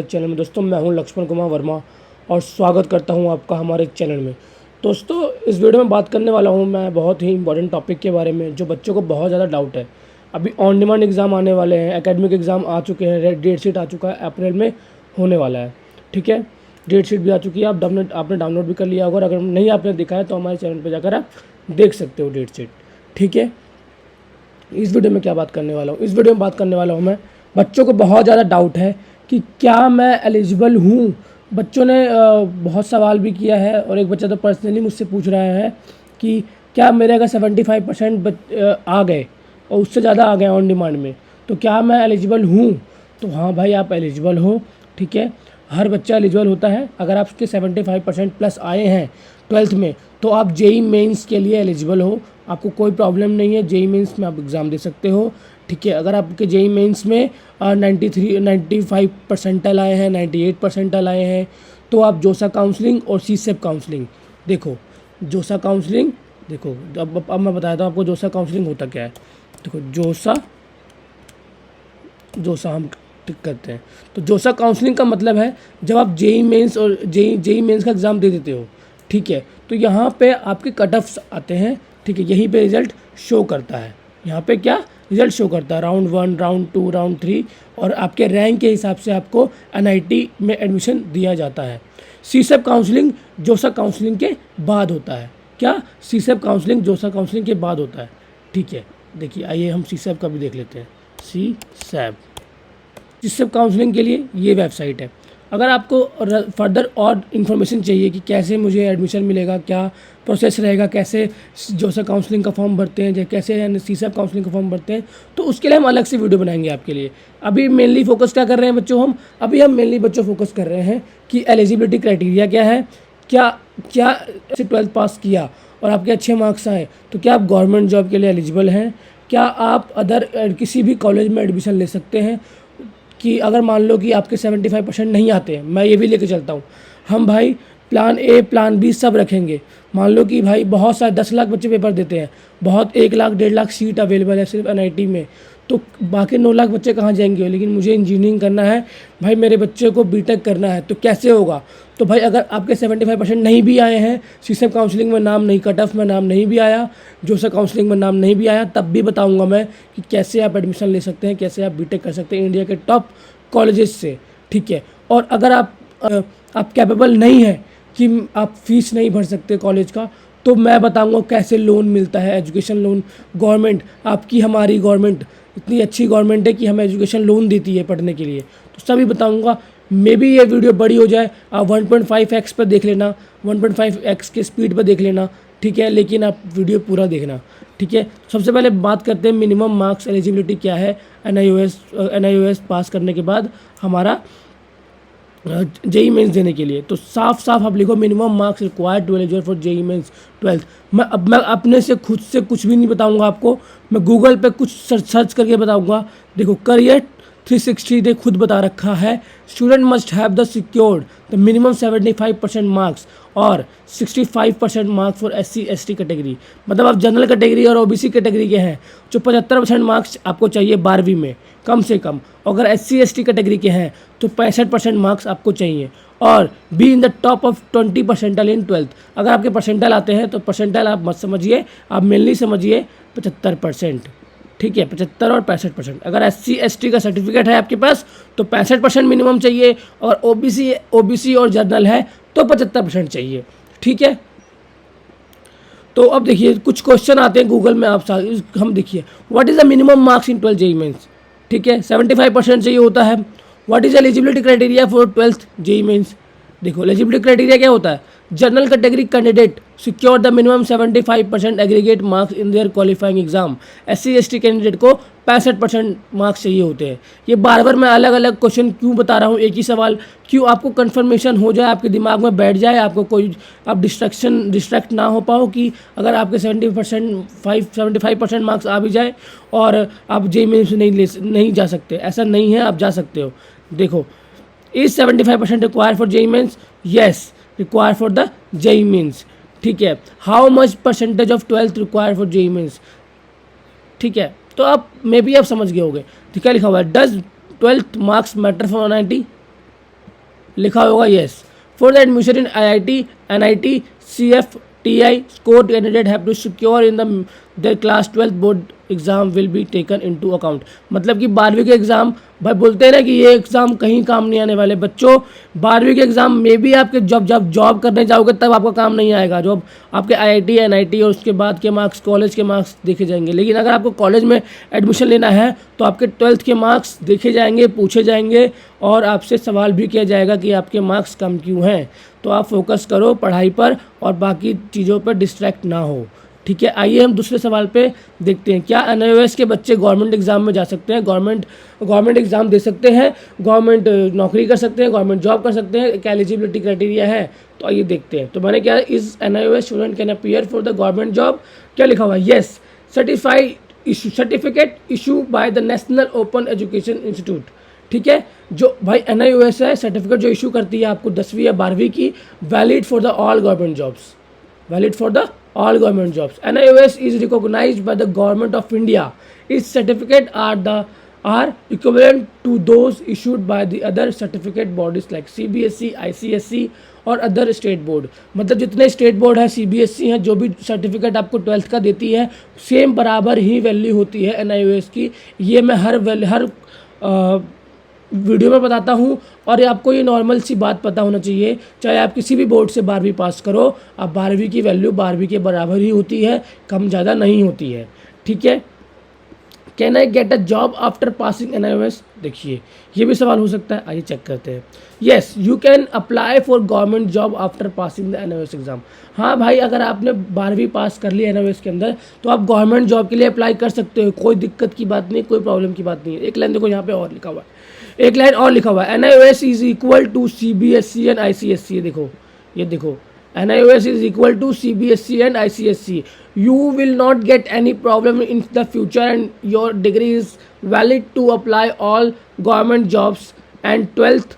Channel में दोस्तों मैं हूं लक्ष्मण कुमार वर्मा और स्वागत करता हूं आपका हमारे चैनल में। दोस्तों इस वीडियो में बात करने वाला हूं मैं बहुत ही इंपॉर्टेंट टॉपिक के बारे में जो बच्चों को बहुत ज़्यादा डाउट है। अभी ऑन डिमांड एग्ज़ाम आने वाले हैं, एकेडमिक एग्ज़ाम आ चुके हैं, डेट शीट आ चुका है, अप्रैल में होने वाला है। ठीक है, डेट शीट भी आ चुकी है, आपने डाउनलोड भी कर लिया होगा। अगर नहीं आपने देखा है तो हमारे चैनल पर जाकर आप देख सकते हो डेट शीट। ठीक है, इस वीडियो में क्या बात करने वाला हूँ, इस वीडियो में बात करने वाला हूँ मैं बच्चों को बहुत ज़्यादा डाउट है कि क्या मैं एलिजिबल हूँ। बच्चों ने बहुत सवाल भी किया है और एक बच्चा तो पर्सनली मुझसे पूछ रहा है कि क्या मेरे अगर 75% आ गए और उससे ज़्यादा आ गए ऑन डिमांड में तो क्या मैं एलिजिबल हूँ। तो हाँ भाई, आप एलिजिबल हो। ठीक है, हर बच्चा एलिजिबल होता है। अगर आपके 75% प्लस आए हैं 12th में तो आप जेई मेंस के लिए एलिजिबल हो, आपको कोई प्रॉब्लम नहीं है। जेई मेंस में आप एग्ज़ाम दे सकते हो। ठीक है, अगर आपके जेई मेंस में 95 परसेंटाइल आए हैं, 98 परसेंटाइल आए हैं तो आप जोसा काउंसलिंग और सीसेप काउंसलिंग देखो। जोसा काउंसलिंग देखो, अब मैं बताता हूँ आपको जोसा काउंसलिंग होता क्या है। देखो जोसा हम टिक करते हैं तो जोसा काउंसलिंग का मतलब है जब आप जेई मेंस और जेई मेंस का एग्ज़ाम दे देते हो। ठीक है, तो यहाँ पे आपके कट ऑफ्स आते हैं। ठीक है, यहीं पे रिज़ल्ट शो करता है। यहाँ पे क्या रिज़ल्ट शो करता है, राउंड 1, राउंड 2, राउंड 3 और आपके रैंक के हिसाब से आपको एनआईटी में एडमिशन दिया जाता है। सीसेप काउंसलिंग जोसा काउंसलिंग के बाद होता है। क्या सीसेप काउंसलिंग जोसा काउंसलिंग के बाद होता है। ठीक है, देखिए आइए हम सीसेप का भी देख लेते हैं। सीसेप काउंसलिंग के लिए ये वेबसाइट है। अगर आपको फर्दर और इन्फॉर्मेशन चाहिए कि कैसे मुझे एडमिशन मिलेगा, क्या प्रोसेस रहेगा, कैसे जोसा काउंसलिंग का फॉर्म भरते हैं, कैसे सीसेप काउंसलिंग का फॉर्म भरते हैं, तो उसके लिए हम अलग से वीडियो बनाएंगे आपके लिए। अभी मेनली फोकस क्या कर रहे हैं बच्चों, हम मेनली बच्चों फोकस कर रहे हैं कि एलिजिबिलिटी क्राइटेरिया क्या है। क्या क्या 12th पास किया और आपके अच्छे मार्क्स आए तो क्या आप गवर्नमेंट जॉब के लिए एलिजिबल हैं। क्या आप अदर किसी भी कॉलेज में एडमिशन ले सकते हैं। कि अगर मान लो कि आपके 75% नहीं आते हैं, मैं ये भी लेके चलता हूँ, हम भाई प्लान ए प्लान बी सब रखेंगे। मान लो कि भाई बहुत सारे 10 लाख बच्चे पेपर देते हैं, बहुत 1 लाख 1.5 लाख सीट अवेलेबल है सिर्फ एनआईटी में, तो बाकी 9 लाख बच्चे कहाँ जाएंगे। लेकिन मुझे इंजीनियरिंग करना है भाई, मेरे बच्चे को बीटेक करना है, तो कैसे होगा। तो भाई अगर आपके 75% नहीं भी आए हैं, सीसेप काउंसलिंग में नाम नहीं, कट ऑफ में नाम नहीं भी आया, जोसा काउंसलिंग में नाम नहीं भी आया, तब भी बताऊंगा मैं कि कैसे आप एडमिशन ले सकते हैं, कैसे आप बीटेक कर सकते हैं इंडिया के टॉप कॉलेजेस से। ठीक है, और अगर आप कैपेबल नहीं है कि आप फीस नहीं भर सकते कॉलेज का, तो मैं बताऊंगा कैसे लोन मिलता है, एजुकेशन लोन। गवर्नमेंट आपकी, हमारी गवर्नमेंट इतनी अच्छी गवर्नमेंट है कि हमें एजुकेशन लोन देती है पढ़ने के लिए, तो सभी बताऊंगा। मे बी ये वीडियो बड़ी हो जाए, आप 1.5x पर देख लेना, 1.5x के स्पीड पर देख लेना। ठीक है, लेकिन आप वीडियो पूरा देखना। ठीक है, सबसे पहले बात करते हैं मिनिमम मार्क्स एलिजिबिलिटी क्या है एनआईओएस पास करने के बाद हमारा जेई मेंस देने के लिए। तो साफ साफ आप लिखो minimum marks required to eligible for JEE Mains 12th। मैं अपने से खुद से कुछ भी नहीं बताऊंगा आपको, मैं गूगल पे कुछ सर्च करके बताऊंगा। देखो करियर 360 ने खुद बता रखा है, student must have the secured the minimum 75% marks और 65% मार्क्स फॉर SC/ST कैटेगरी। मतलब आप जनरल कैटेगरी और ओबीसी कैटेगरी के हैं, जो 75% मार्क्स आपको चाहिए 12वीं में कम से कम। अगर SC/ST कैटेगरी के हैं तो 65% मार्क्स आपको चाहिए और be in the top of 20 percentile in 12th। अगर आपके परसेंटाइल आते हैं तो परसेंटाइल आप मत समझिए, आप मेनली समझिए 75%। ठीक है, 75 और 65%। अगर SC/ST का सर्टिफिकेट है आपके पास तो 65% मिनिमम चाहिए, और ओबीसी और जनरल है तो 75% चाहिए। ठीक है, तो अब देखिए कुछ क्वेश्चन आते हैं गूगल में, हम देखिए what is the minimum marks in 12th JEE Mains. ठीक है, 75% चाहिए होता है। What is eligibility criteria for 12th JEE Mains. देखो एलिजिबिलिटी क्राइटेरिया क्या होता है, general category candidate secure the minimum 75% aggregate marks in their qualifying exam. SC/ST candidate को 65% मार्क्स चाहिए होते हैं। ये बार बार मैं अलग अलग क्वेश्चन क्यों बता रहा हूँ, एक ही सवाल क्यों, आपको कंफर्मेशन हो जाए, आपके दिमाग में बैठ जाए, आपको कोई आप डिस्ट्रैक्ट ना हो पाओ कि अगर आपके 75% मार्क्स आ भी जाए और आप जेई मेंस नहीं जा सकते। ऐसा नहीं है, आप जा सकते हो। देखो is 75% required for JEE Mains, yes require for the JEE Mains. ठीक है, how much percentage of 12th require for JEE Mains. ठीक है, तो आप मे बी आप समझ गए होंगे। ठीक है, लिखा हुआ है does 12th marks matter for NIT. लिखा होगा yes. For the admission in IIT, NIT, CFTI, score candidate have to secure in their class 12 board exam will be taken into account. मतलब कि 12वीं के एग्ज़ाम, भाई बोलते हैं ना कि ये एग्ज़ाम कहीं काम नहीं आने वाले बच्चों। 12वीं के एग्ज़ाम में भी आपके जब जॉब करने जाओगे तब आपका काम नहीं आएगा। जॉब आपके IIT, NIT और उसके बाद के मार्क्स, कॉलेज के मार्क्स देखे जाएंगे। लेकिन अगर आपको कॉलेज में एडमिशन लेना है तो आपके 12th के मार्क्स देखे जाएंगे, पूछे जाएंगे और आपसे सवाल भी किया जाएगा कि आपके मार्क्स कम क्यों हैं। तो आप फोकस करो पढ़ाई पर और बाकी चीज़ों पर डिस्ट्रैक्ट ना हो, ठीक है। आइए हम दूसरे सवाल पे देखते हैं। क्या NIOS के बच्चे गवर्नमेंट एग्जाम में जा सकते हैं, गवर्नमेंट एग्जाम दे सकते हैं, गवर्नमेंट नौकरी कर सकते हैं, गवर्नमेंट जॉब कर सकते हैं, क्या एलिजिबिलिटी क्राइटेरिया है? तो आइए देखते हैं। तो मैंने क्या, is NIOS student can appear for the government job, क्या लिखा हुआ है? Yes, certificate issue by the national open education institute, ठीक है। जो भाई NIOS है, सर्टिफिकेट जो इशू करती है आपको 10वीं या 12वीं की, valid for the all government jobs, valid for the all government jobs. NIOS is recognized by the government of India. Its certificate are equivalent to those issued by the other certificate bodies like CBSE, ICSE और other state board. मतलब जितने state board है, CBSE है, जो भी certificate आपको 12th का देती है, सेम बराबर ही वैल्यू होती है NIOS की। ये मैं हर वीडियो में बताता हूँ और आपको ये नॉर्मल सी बात पता होना चाहिए। चाहे आप किसी भी बोर्ड से 12वीं पास करो, आप 12वीं की वैल्यू 12वीं के बराबर ही होती है, कम ज़्यादा नहीं होती है, ठीक है। Can I get a job after passing NIOS? देखिए ये भी सवाल हो सकता है, आइए चेक करते हैं। Yes, you can apply for government job after passing the NIOS exam. हाँ भाई, अगर आपने 12वीं पास कर ली NIOS के अंदर तो आप गवर्नमेंट जॉब के लिए अप्लाई कर सकते हो, कोई दिक्कत की बात नहीं, कोई प्रॉब्लम की बात नहीं है। एक लाइन देखो यहाँ पे और लिखा हुआ है, एक लाइन और लिखा हुआ है, NIOS is equal to CBSE and ICSE। देखो ये देखो, NIOS is equal to CBSE and ICSE. You will not get any problem in the future and your degree is valid to apply all government jobs. And 12th,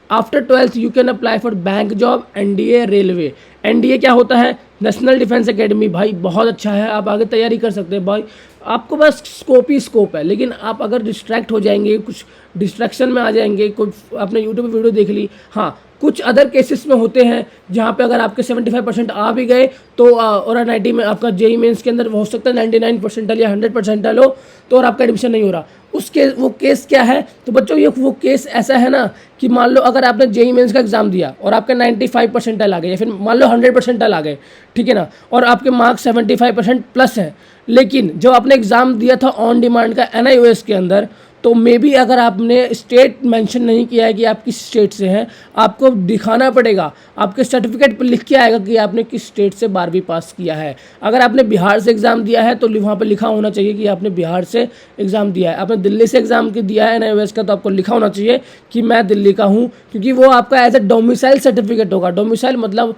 after 12th you can apply for bank job, NDA, railway. NDA क्या होता है? National defence academy. भाई बहुत अच्छा है, आप आगे तैयारी कर सकते हैं। भाई आपको बस स्कोप ही स्कोप है, लेकिन आप अगर डिस्ट्रैक्ट हो जाएंगे, कुछ डिस्ट्रैक्शन में आ जाएंगे, कोई आपने यूट्यूब पे वीडियो देख ली, हाँ कुछ अदर केसेस में होते हैं जहाँ पे अगर आपके 75% आ भी गए तो और NIT में आपका JEE मेंस के अंदर हो सकता है 99% या 100% हो तो और आपका एडमिशन नहीं हो रहा, उसके वो केस क्या है? तो बच्चों ये वो केस ऐसा है ना कि मान लो अगर आपने JEE मेंस का एग्जाम दिया और आपके 95% आ गए या फिर मान लो 100% आ गए, ठीक है ना, और आपके मार्क्स 75% प्लस है, लेकिन जो आपने एग्ज़ाम दिया था ऑन डिमांड का NIOS के अंदर, तो मे बी अगर आपने स्टेट मेंशन नहीं किया है कि आप किस स्टेट से हैं, आपको दिखाना पड़ेगा, आपके सर्टिफिकेट पर लिख के आएगा कि आपने किस स्टेट से 12वीं पास किया है। अगर आपने बिहार से एग्ज़ाम दिया है तो वहाँ पर लिखा होना चाहिए कि आपने बिहार से एग्ज़ाम दिया है। आपने दिल्ली से एग्ज़ाम दिया है NIOS का, तो आपको लिखा होना चाहिए कि मैं दिल्ली का हूँ, क्योंकि वो आपका एज ए डोमिसाइल सर्टिफिकेट होगा। डोमिसाइल मतलब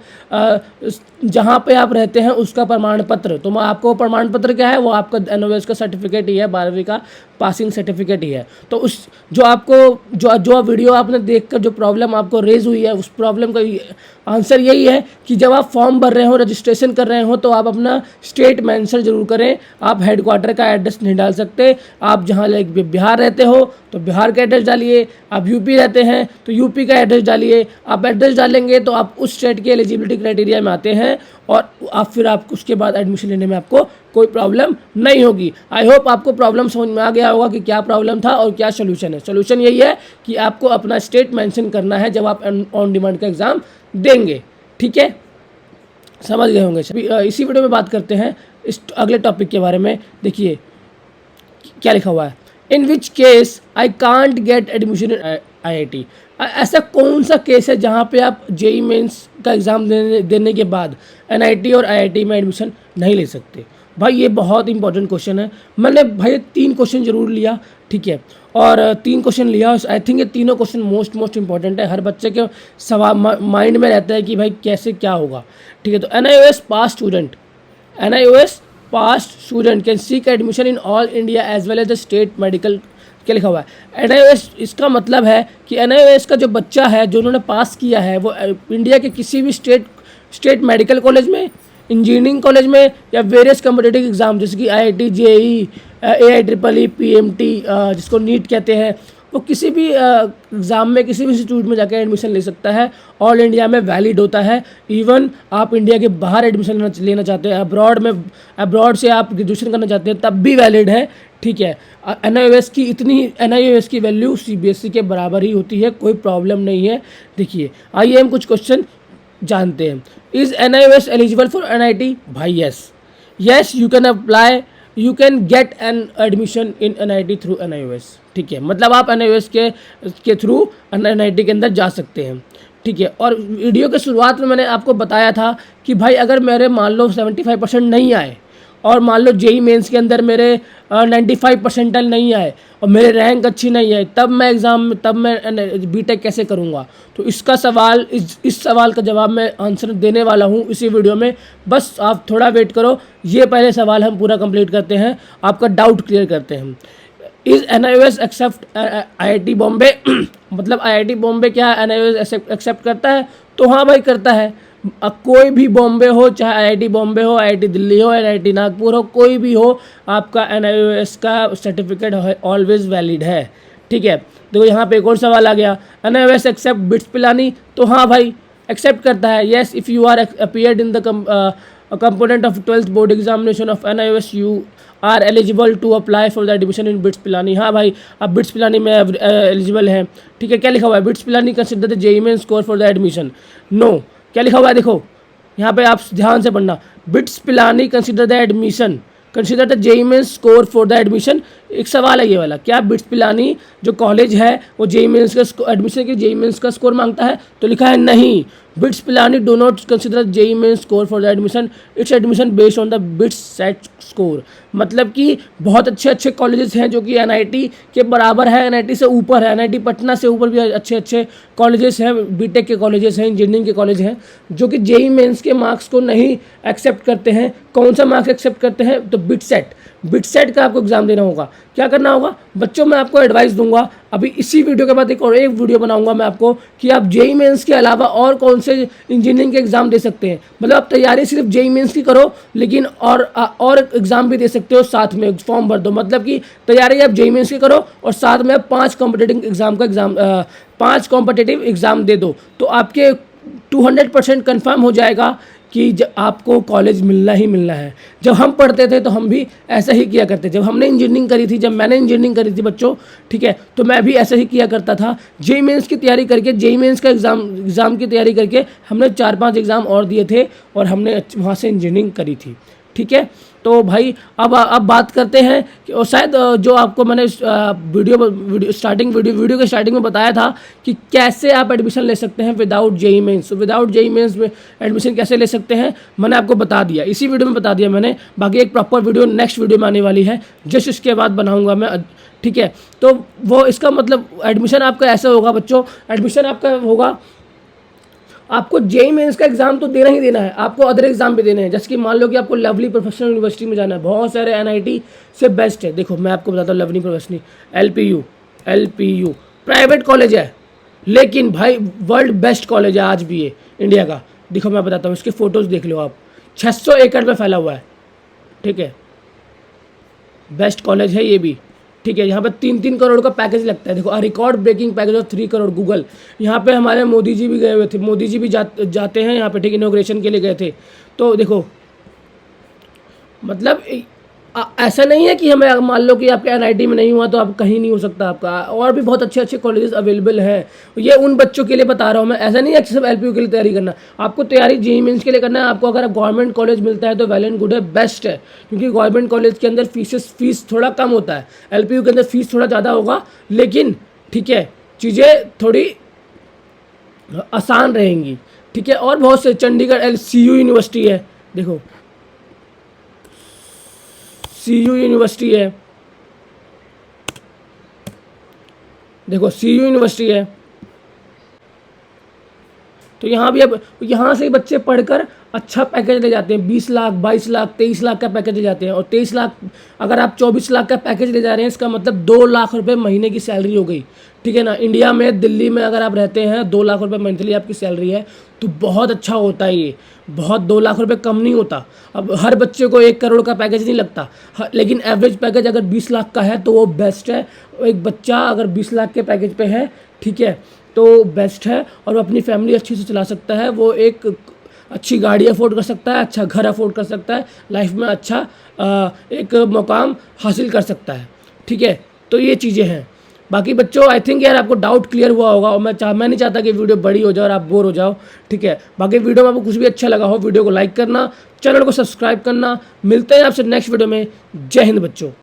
जहाँ पे आप रहते हैं उसका प्रमाण पत्र। तो आपको प्रमाण पत्र क्या है? वो आपका NIOS का सर्टिफिकेट ही है, 12वीं का पासिंग सर्टिफिकेट ही है। तो उस जो आपको जो वीडियो आपने देखकर जो प्रॉब्लम आपको रेज हुई है, उस प्रॉब्लम का आंसर यही है कि जब आप फॉर्म भर रहे हो, रजिस्ट्रेशन कर रहे हो, तो आप अपना स्टेट मेंशन जरूर करें। आप हेडक्वार्टर का एड्रेस नहीं डाल सकते। आप जहाँ बिहार रहते हो तो बिहार का एड्रेस डालिए, आप यूपी रहते हैं तो यूपी का एड्रेस डालिए। आप एड्रेस डालेंगे तो आप उस स्टेट के एलिजिबिलिटी क्राइटेरिया में आते हैं और आप उसके बाद एडमिशन लेने में आपको कोई प्रॉब्लम नहीं होगी। आई होप आपको प्रॉब्लम समझ में आ गया होगा कि क्या प्रॉब्लम था और क्या सोल्यूशन है। सोल्यूशन यही है कि आपको अपना स्टेट मेंशन करना है जब आप ऑन डिमांड का एग्ज़ाम देंगे, ठीक है, समझ गए होंगे। इसी वीडियो में बात करते हैं इस अगले टॉपिक के बारे में। देखिए क्या लिखा हुआ है, in which case I can't get admission in IIT। ऐसा कौन सा केस है जहाँ पे आप JEE मेंस का एग्ज़ाम देने के बाद NIT और IIT में एडमिशन नहीं ले सकते? भाई ये बहुत इंपॉर्टेंट क्वेश्चन है। मैंने भाई 3 क्वेश्चन जरूर लिया, ठीक है, और 3 क्वेश्चन लिया। आई थिंक ये तीनों क्वेश्चन मोस्ट इंपॉर्टेंट है। हर बच्चे के सवाल माइंड में रहता है कि भाई कैसे क्या होगा, ठीक है। तो NIOS pass student can seek admission in all India as well as the state medical. क्या लिखा हुआ है? NIOS, इसका मतलब है कि NIOS का जो बच्चा है, जो उन्होंने पास किया है, वो इंडिया के किसी भी स्टेट मेडिकल कॉलेज में, इंजीनियरिंग कॉलेज में या वेरियस कॉम्पिटिटिव एग्जाम जैसे कि IIT, JEE, AIEEE, PMT जिसको नीट कहते हैं, वो किसी भी एग्ज़ाम में किसी भी इंस्टीट्यूट में जाकर एडमिशन ले सकता है। ऑल इंडिया में वैलिड होता है। इवन आप इंडिया के बाहर एडमिशन लेना चाहते हैं, अब्रॉड से आप ग्रेजुएशन करना चाहते हैं, तब भी वैलिड है। ठीक है, NIOS की वैल्यू CBSE के बराबर ही होती है, कोई प्रॉब्लम नहीं है। देखिए, आइए हम कुछ क्वेश्चन जानते हैं। Is NIOS eligible for NIT? भाई yes, you can apply, you can get an admission in NIT through NIOS। ठीक है, मतलब आप NIOS के थ्रू NIT के अंदर जा सकते हैं। ठीक है, और वीडियो के शुरुआत में मैंने आपको बताया था कि भाई अगर मेरे मान लो 75% नहीं आए और मान लो JEE मेंस के अंदर मेरे 95 परसेंटाइल नहीं आए और मेरे रैंक अच्छी नहीं है, तब मैं बीटेक कैसे करूँगा? तो इसका सवाल, इस सवाल का जवाब मैं आंसर देने वाला हूँ इसी वीडियो में। बस आप थोड़ा वेट करो, ये पहले सवाल हम पूरा कंप्लीट करते हैं, आपका डाउट क्लियर करते हैं। Is NIOS accept IIT Bombay? मतलब IIT बॉम्बे क्या NIOS एक्सेप्ट करता है? तो हाँ भाई, करता है। अब कोई भी बॉम्बे हो, चाहे IIT बॉम्बे हो, IIT दिल्ली हो, NIT नागपुर हो, कोई भी हो, आपका NIOS का सर्टिफिकेट ऑलवेज वैलिड है। ठीक है, देखो यहाँ पे एक और सवाल आ गया, NIOS एक्सेप्ट बिट्स पिलानी? तो हाँ भाई, एक्सेप्ट करता है। Yes, if you are appeared in the component of 12th board examination of NIOS, you are eligible to apply for the admission in BITS Pilani. हाँ भाई, अब BITS पिलानी में एलिजिबल है। ठीक है, क्या लिखा हुआ है? BITS Pilani consider the JEE main score for the admission. No, क्या लिखा हुआ है? देखो यहाँ पे आप ध्यान से पढ़ना, BITS Pilani consider the admission, consider the JEE main score for the admission. एक सवाल है ये वाला, क्या BITS पिलानी जो कॉलेज है वो JEE मेंस का एडमिशन के JEE मेंस का स्कोर मांगता है? तो लिखा है नहीं, BITS Pilani do not consider JEE main score for the admission, it's admission based on the BITS set score. मतलब कि बहुत अच्छे कॉलेजेस हैं जो कि NIT के बराबर है, NIT से ऊपर है, NIT पटना से ऊपर भी अच्छे कॉलेजेस हैं, बीटेक के कॉलेजेस हैं, इंजीनियरिंग के कॉलेज हैं, जो कि JEE मेंस के मार्क्स को नहीं एक्सेप्ट करते हैं। कौन सा मार्क्स एक्सेप्ट करते हैं? तो बिट सेट का आपको एग्जाम देना होगा। क्या करना होगा बच्चों, मैं आपको एडवाइस दूंगा, अभी इसी वीडियो के बाद एक वीडियो बनाऊंगा मैं आपको कि आप JEE मेंस के अलावा और कौन से इंजीनियरिंग के एग्जाम दे सकते हैं। मतलब आप तैयारी सिर्फ JEE मेंस की करो, लेकिन और एग्जाम भी दे सकते हो, साथ में फॉर्म भर दो। मतलब कि तैयारी आप JEE मेंस की करो और साथ में 5 कॉम्पिटिटिव एग्जाम दे दो, तो आपके 200% कन्फर्म हो जाएगा कि आपको कॉलेज मिलना ही मिलना है। जब हम पढ़ते थे तो हम भी ऐसा ही किया करते। जब हमने इंजीनियरिंग करी थी, जब मैंने इंजीनियरिंग करी थी बच्चों, ठीक है, तो मैं भी ऐसा ही किया करता था। JEE मेंस की तैयारी करके, JEE मेंस का एग्ज़ाम की तैयारी करके हमने 4-5 एग्ज़ाम और दिए थे और हमने वहाँ से इंजीनियरिंग करी थी। ठीक है, तो भाई अब बात करते हैं कि और शायद जो आपको मैंने वीडियो के स्टार्टिंग में बताया था कि कैसे आप एडमिशन ले सकते हैं without JEE Mains. Without JEE Mains में एडमिशन कैसे ले सकते हैं मैंने आपको बता दिया, इसी वीडियो में बता दिया मैंने। बाकी एक प्रॉपर वीडियो नेक्स्ट वीडियो में आने वाली है, जस्ट इसके बाद बनाऊंगा मैं। ठीक है, तो वो इसका मतलब एडमिशन आपका ऐसा होगा बच्चों, एडमिशन आपका होगा, आपको JEE मेंस का एग्जाम तो देना ही देना है, आपको अदर एग्जाम भी देने हैं। जैसे कि मान लो कि आपको लवली प्रोफेशनल यूनिवर्सिटी में जाना है, बहुत सारे NIT से बेस्ट है। देखो मैं आपको बताता हूँ, lovely professional LPU private college है, लेकिन भाई वर्ल्ड बेस्ट कॉलेज है आज भी ये इंडिया का। देखो मैं बताता हूँ, इसके फोटोज़ देख लो आप, 600 एकड़ में फैला हुआ है। ठीक है, बेस्ट कॉलेज है ये भी। ठीक है, यहाँ पे 3-3 करोड़ का पैकेज लगता है। देखो, record breaking package of 3 crore Google. यहाँ पे हमारे मोदी जी भी गए हुए थे, मोदी जी भी जाते हैं यहाँ पे, ठीक, इनॉग्रेशन के लिए गए थे। तो देखो मतलब ऐसा नहीं है कि हमें मान लो कि आपके NIT में नहीं हुआ तो आप कहीं नहीं हो सकता आपका, और भी बहुत अच्छे कॉलेजेस अवेलेबल हैं। ये उन बच्चों के लिए बता रहा हूँ मैं, ऐसा नहीं है कि सब LPU के लिए तैयारी करना। आपको तैयारी JEE मेंस के लिए करना है। आपको अगर गवर्नमेंट कॉलेज मिलता है तो वेल एंड गुड है, बेस्ट है, क्योंकि गवर्नमेंट कॉलेज के अंदर फीस थोड़ा कम होता है, LPU के अंदर फीस थोड़ा ज़्यादा होगा, लेकिन ठीक है चीज़ें थोड़ी आसान रहेंगी। ठीक है, और बहुत से चंडीगढ़ CU यूनिवर्सिटी है, देखो CU यूनिवर्सिटी है, देखो CU यूनिवर्सिटी है। तो यहाँ भी अब यहाँ से बच्चे पढ़कर अच्छा पैकेज ले जाते हैं, 20 लाख 22 लाख 23 लाख का पैकेज ले जाते हैं। और 23 लाख अगर आप 24 लाख का पैकेज ले जा रहे हैं, इसका मतलब 2 लाख रुपए महीने की सैलरी हो गई, ठीक है ना। इंडिया में दिल्ली में अगर आप रहते हैं 2 लाख रुपए मंथली आपकी सैलरी है तो बहुत अच्छा होता है ये, बहुत 2 लाख रुपए कम नहीं होता। अब हर बच्चे को 1 करोड़ का पैकेज नहीं लगता, लेकिन एवरेज पैकेज अगर 20 लाख का है तो वो बेस्ट है। एक बच्चा अगर 20 लाख के पैकेज पे है, ठीक है, तो बेस्ट है और वो अपनी फैमिली अच्छे से चला सकता है। वो एक अच्छी गाड़ी अफोर्ड कर सकता है, अच्छा घर अफोर्ड कर सकता है, लाइफ में अच्छा एक मुकाम हासिल कर सकता है, ठीक है। तो ये चीज़ें हैं। बाकी बच्चों आई थिंक यार आपको डाउट क्लियर हुआ होगा और मैं नहीं चाहता कि वीडियो बड़ी हो जाए और आप बोर हो जाओ, ठीक है। बाकी वीडियो में आपको कुछ भी अच्छा लगा हो वीडियो को लाइक करना, चैनल को सब्सक्राइब करना। मिलते हैं आपसे नेक्स्ट वीडियो में। जय हिंद बच्चों।